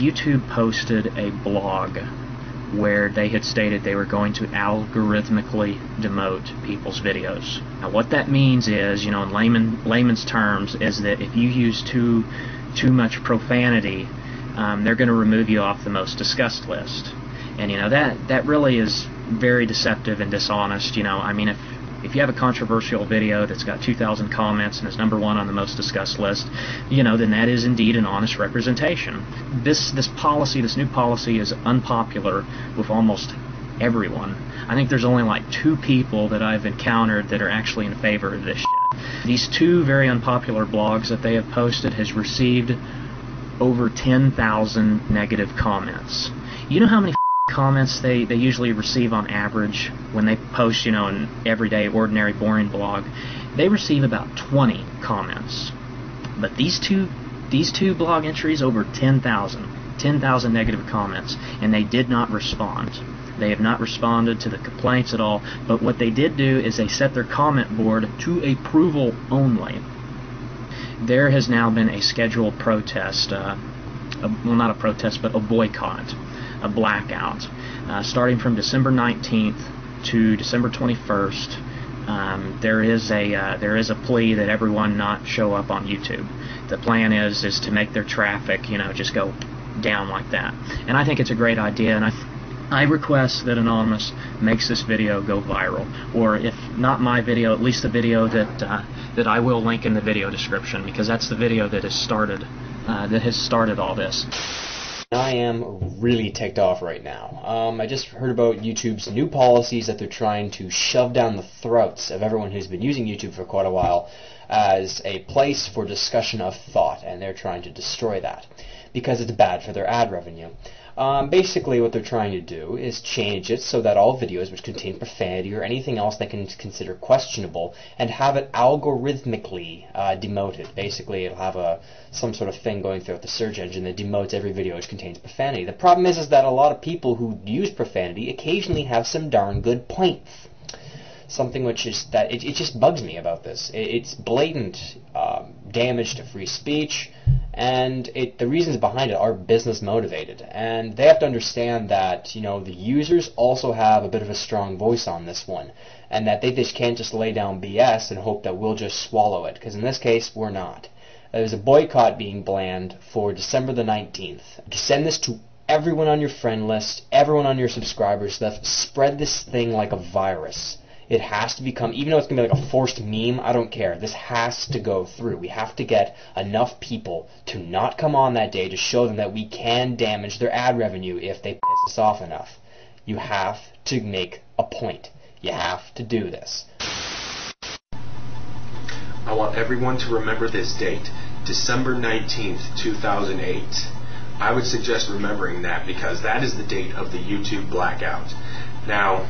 YouTube posted a blog where they had stated they were going to algorithmically demote people's videos. Now what that means is, in layman's terms, is that if you use too much profanity, they're going to remove you off the most discussed list. And that really is very deceptive and dishonest. I mean, if you have a controversial video that's got 2,000 comments and is #1 on the most discussed list, then that is indeed an honest representation. This new policy is unpopular with almost everyone. I think there's only like 2 people that I've encountered that are actually in favor of this shit. These 2 very unpopular blogs that they have posted has received over 10,000 negative comments. You know how many comments they usually receive on average when they post, an everyday, ordinary, boring blog? They receive about 20 comments. But these two blog entries, over 10,000 negative comments, and they did not respond. They have not responded to the complaints at all, but what they did do is they set their comment board to approval only. There has now been a scheduled protest, well, not a protest, but a boycott, a blackout, starting from December 19th to December 21st. There is a plea that everyone not show up on YouTube. The plan is to make their traffic, just go down like that. And I think it's a great idea, and I request that Anonymous makes this video go viral, or if not my video, at least the video that I will link in the video description, because that's the video that has started all this. I am really ticked off right now. I just heard about YouTube's new policies that they're trying to shove down the throats of everyone who's been using YouTube for quite a while as a place for discussion of thought, and they're trying to destroy that because it's bad for their ad revenue. Basically what they're trying to do is change it so that all videos which contain profanity or anything else they can consider questionable, and have it algorithmically demoted. Basically it'll have some sort of thing going throughout the search engine that demotes every video which contains profanity. The problem is that a lot of people who use profanity occasionally have some darn good points. Something which is that it just bugs me about this. It's blatant damage to free speech, and the reasons behind it are business motivated, and they have to understand that the users also have a bit of a strong voice on this one, and that they just can't just lay down BS and hope that we'll just swallow it, because in this case we're not. There's a boycott being planned for December the 19th. Send this to everyone on your friend list, everyone on your subscribers list. Spread this thing like a virus. It has to become, even though it's going to be like a forced meme, I don't care. This has to go through. We have to get enough people to not come on that day to show them that we can damage their ad revenue if they piss us off enough. You have to make a point. You have to do this. I want everyone to remember this date, December 19th, 2008. I would suggest remembering that because that is the date of the YouTube blackout. Now,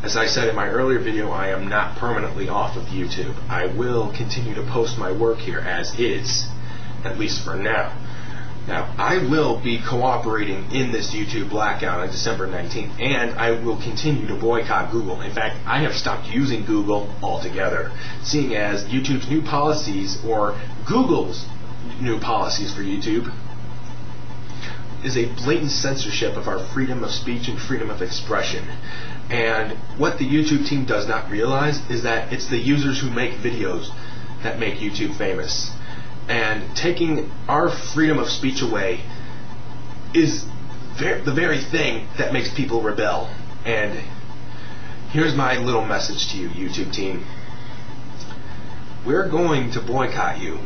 as I said in my earlier video, I am not permanently off of YouTube. I will continue to post my work here as is, at least for now. Now, I will be cooperating in this YouTube blackout on December 19th, and I will continue to boycott Google. In fact, I have stopped using Google altogether, seeing as YouTube's new policies, or Google's new policies for YouTube, is a blatant censorship of our freedom of speech and freedom of expression. And what the YouTube team does not realize is that it's the users who make videos that make YouTube famous. And taking our freedom of speech away is the very thing that makes people rebel. And here's my little message to you, YouTube team. We're going to boycott you.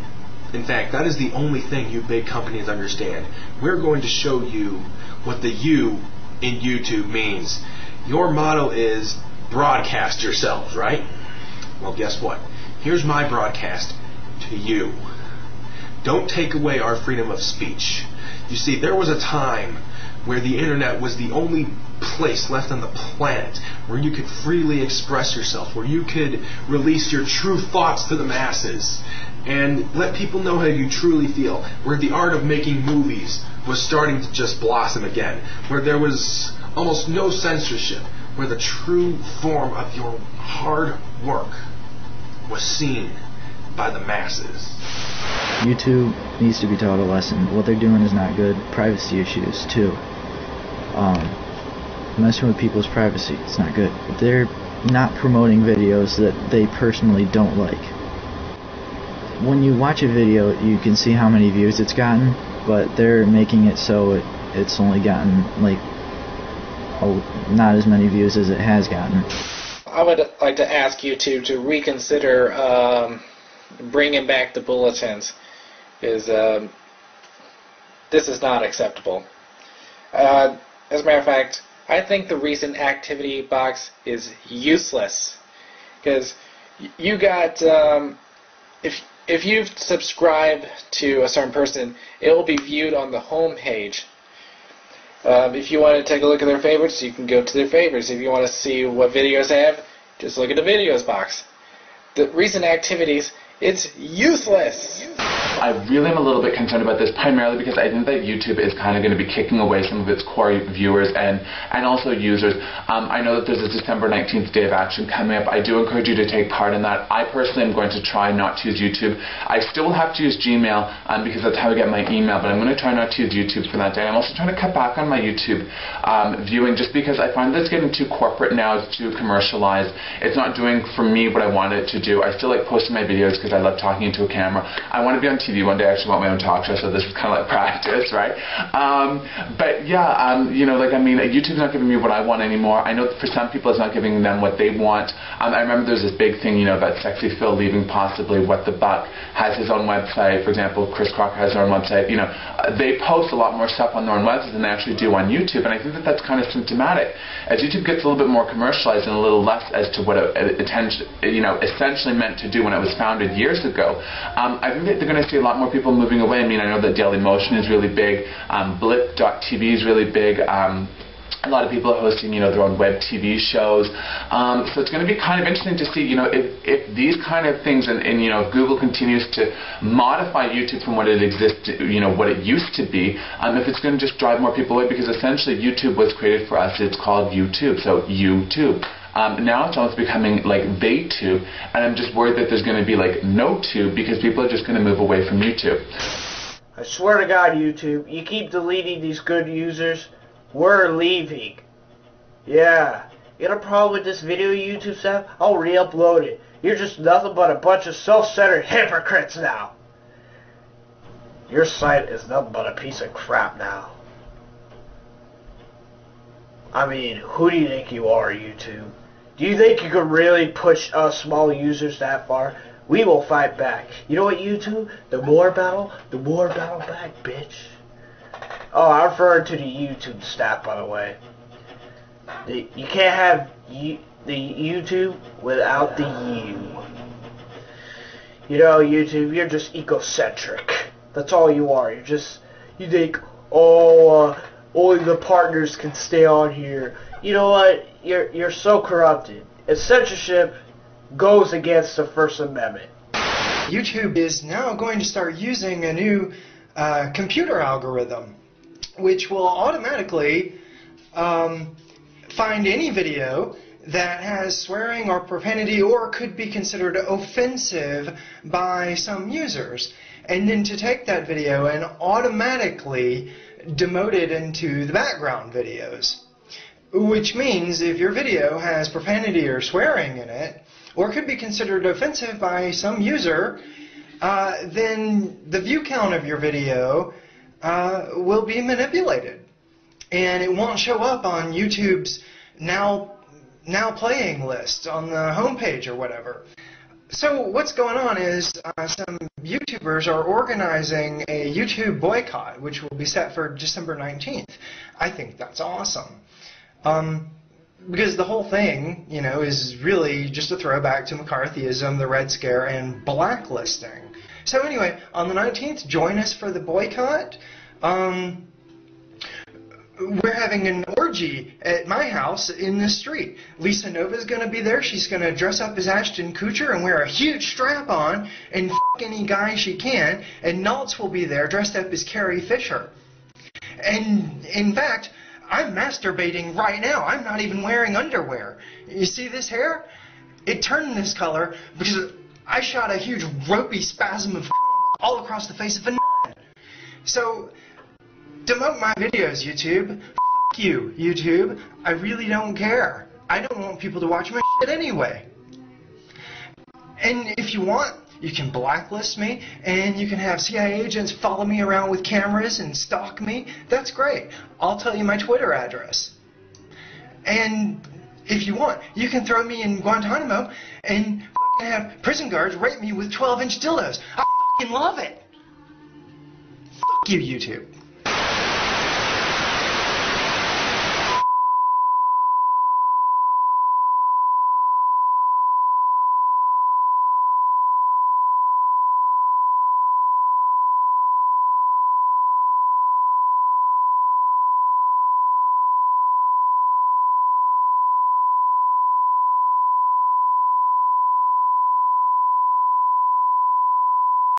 In fact, that is the only thing you big companies understand. We're going to show you what the U in YouTube means. Your motto is broadcast yourselves, right? Well, guess what? Here's my broadcast to you. Don't take away our freedom of speech. You see, there was a time where the internet was the only place left on the planet where you could freely express yourself, where you could release your true thoughts to the masses and let people know how you truly feel, where the art of making movies was starting to just blossom again, where there was almost no censorship, where the true form of your hard work was seen by the masses. YouTube needs to be taught a lesson. What they're doing is not good. Privacy issues, too. Messing with people's privacy, it's not good. They're not promoting videos that they personally don't like. When you watch a video, you can see how many views it's gotten, but they're making it so it's only gotten, like, not as many views as it has gotten. I would like to ask YouTube to reconsider bringing back the bulletins, because this is not acceptable. As a matter of fact, I think the recent activity box is useless, because you got, if you subscribe to a certain person, it will be viewed on the home page. If you want to take a look at their favorites, you can go to their favorites. If you want to see what videos they have, just look at the videos box. The recent activities, it's useless. I really am a little bit concerned about this, primarily because I think that YouTube is kind of going to be kicking away some of its core viewers and also users. I know that there's a December 19th Day of Action coming up. I do encourage you to take part in that. I personally am going to try not to use YouTube. I still will have to use Gmail because that's how I get my email, but I'm going to try not to use YouTube for that day. I'm also trying to cut back on my YouTube viewing, just because I find that it's getting too corporate now, it's too commercialized. It's not doing for me what I want it to do. I still like posting my videos because I love talking into a camera. I want to be on TV one day. I actually want my own talk show, so this is kind of like practice, right? But yeah, you know, like, I mean, YouTube's not giving me what I want anymore. I know that for some people it's not giving them what they want. I remember there's this big thing, you know, about Sexy Phil leaving possibly What the Buck has his own website. For example, Chris Crocker has their own website. You know, they post a lot more stuff on their own websites than they actually do on YouTube, and I think that that's kind of symptomatic. As YouTube gets a little bit more commercialized and a little less as to what it essentially meant to do when it was founded years ago, I think that they're going to see a lot more people moving away. I mean, I know that Dailymotion is really big, Blip.tv is really big, a lot of people are hosting, you know, their own web TV shows, so it's going to be kind of interesting to see, you know, if these kind of things, and you know, if Google continues to modify YouTube from what it exists, you know, what it used to be, if it's going to just drive more people away, because essentially YouTube was created for us. It's called YouTube, so YouTube. Now it's almost becoming like they tube, and I'm just worried that there's going to be like no tube, because people are just going to move away from YouTube. I swear to God, YouTube, you keep deleting these good users, we're leaving. Yeah, you got a problem with this video, YouTube stuff? I'll re-upload it. You're just nothing but a bunch of self-centered hypocrites now. Your site is nothing but a piece of crap now. I mean, who do you think you are, YouTube? Do you think you could really push us small users that far? We will fight back. You know what, YouTube? The more battle back, bitch. Oh, I'm referring to the YouTube staff, by the way. You can't have the YouTube without the you. You know, YouTube, you're just egocentric. That's all you are. You think, oh, only the partners can stay on here. You know what? You're so corrupted. And censorship goes against the First Amendment. YouTube is now going to start using a new computer algorithm, which will automatically find any video that has swearing or profanity or could be considered offensive by some users, and then to take that video and automatically demote it into the background videos. Which means if your video has profanity or swearing in it, or could be considered offensive by some user, then the view count of your video will be manipulated, and it won't show up on YouTube's now playing list on the homepage or whatever. So what's going on is some YouTubers are organizing a YouTube boycott, which will be set for December 19th. I think that's awesome. Because the whole thing, you know, is really just a throwback to McCarthyism, the Red Scare, and blacklisting. So anyway, on the 19th, join us for the boycott. We're having an orgy at my house in the street. Lisa Nova's going to be there. She's going to dress up as Ashton Kutcher and wear a huge strap-on and f*** any guy she can. And Naltz will be there dressed up as Carrie Fisher. And, in fact, I'm masturbating right now. I'm not even wearing underwear. You see this hair? It turned this color because I shot a huge ropey spasm of all across the face of a nut. So, demote my videos, YouTube. F*** you, YouTube. I really don't care. I don't want people to watch my shit anyway. And if you want, you can blacklist me, and you can have CIA agents follow me around with cameras and stalk me. That's great. I'll tell you my Twitter address. And if you want, you can throw me in Guantanamo and fucking have prison guards rape me with 12-inch dildos. I fucking love it. Fuck you, YouTube.